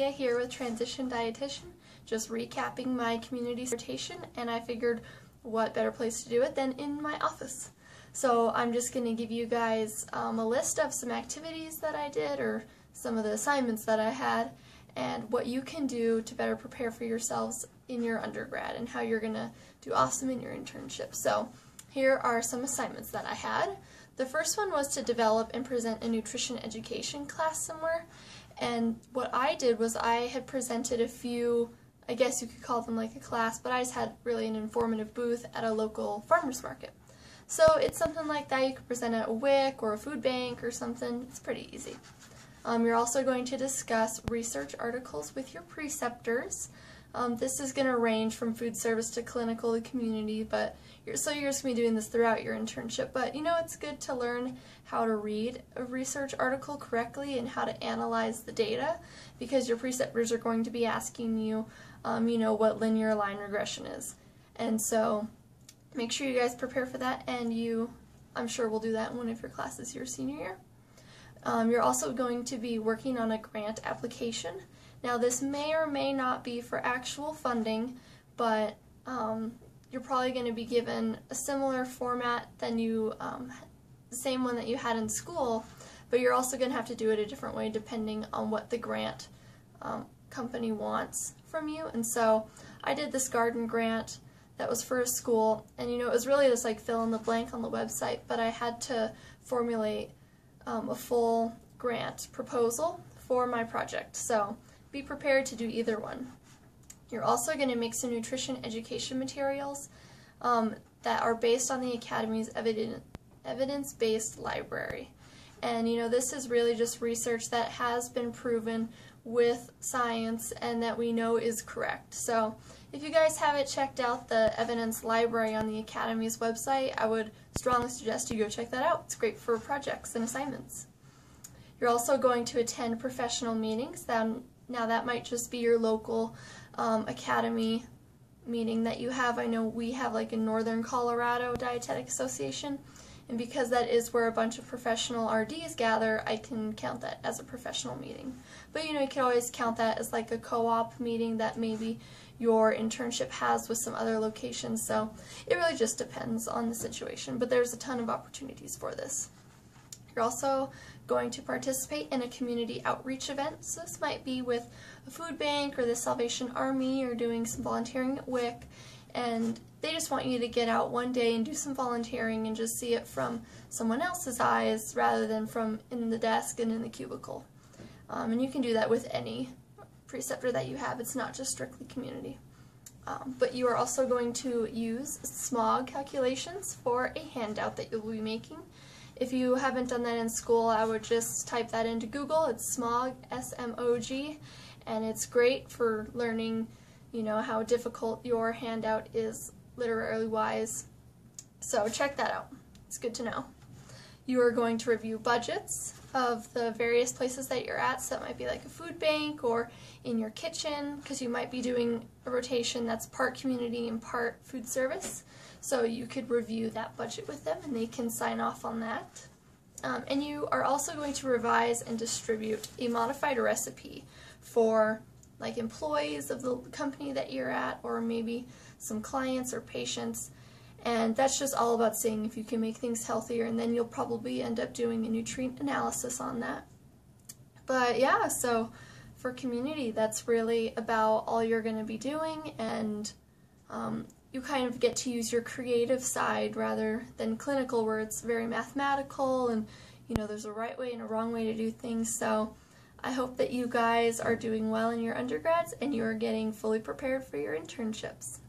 Leah here with Transition Dietitian, just recapping my community dissertation, and I figured what better place to do it than in my office. So I'm just going to give you guys a list of some activities that I did, or some of the assignments that I had, and what you can do to better prepare for yourselves in your undergrad and how you're going to do awesome in your internship. So here are some assignments that I had. The first one was to develop and present a nutrition education class somewhere, and what I did was I had presented a few, I guess you could call them like a class, but I just had really an informative booth at a local farmer's market. So it's something like that. You could present at a WIC or a food bank or something. It's pretty easy. You're also going to discuss research articles with your preceptors. This is going to range from food service to clinical to community, but you're just going to be doing this throughout your internship. But you know, it's good to learn how to read a research article correctly and how to analyze the data, because your preceptors are going to be asking you, you know, what linear line regression is. And so make sure you guys prepare for that, and I'm sure we'll do that in one of your classes your senior year. You're also going to be working on a grant application. Now this may or may not be for actual funding, but you're probably going to be given a similar format than the same one that you had in school, but you're also going to have to do it a different way depending on what the grant company wants from you. And so I did this garden grant that was for a school, and you know, it was really just like fill in the blank on the website, but I had to formulate a full grant proposal for my project. So be prepared to do either one. You're also going to make some nutrition education materials that are based on the Academy's evidence-based library. And you know, this is really just research that has been proven with science and that we know is correct. So if you guys haven't checked out the evidence library on the Academy's website, I would strongly suggest you go check that out. It's great for projects and assignments. You're also going to attend professional meetings. Now that might just be your local Academy meeting that you have. I know we have like a Northern Colorado Dietetic Association, and because that is where a bunch of professional RDs gather, I can count that as a professional meeting. But you know, you can always count that as like a co-op meeting that maybe your internship has with some other locations, so it really just depends on the situation, but there's a ton of opportunities for this. You're also going to participate in a community outreach event, so this might be with a food bank or the Salvation Army, or doing some volunteering at WIC, and they just want you to get out one day and do some volunteering and just see it from someone else's eyes rather than from in the desk and in the cubicle. And you can do that with any preceptor that you have. It's not just strictly community. But you are also going to use SMOG calculations for a handout that you'll be making. If you haven't done that in school, I would just type that into Google. It's SMOG, S-M-O-G, and it's great for learning, you know, how difficult your handout is literally wise. So check that out. It's good to know. You are going to review budgets of the various places that you're at, so that might be like a food bank or in your kitchen, because you might be doing a rotation that's part community and part food service. So you could review that budget with them and they can sign off on that. And you are also going to revise and distribute a modified recipe for like employees of the company that you're at, or maybe some clients or patients. And that's just all about seeing if you can make things healthier, and then you'll probably end up doing a nutrient analysis on that. But yeah, so for community, that's really about all you're going to be doing, and you kind of get to use your creative side rather than clinical, where it's very mathematical and you know, there's a right way and a wrong way to do things. So I hope that you guys are doing well in your undergrads and you are getting fully prepared for your internships.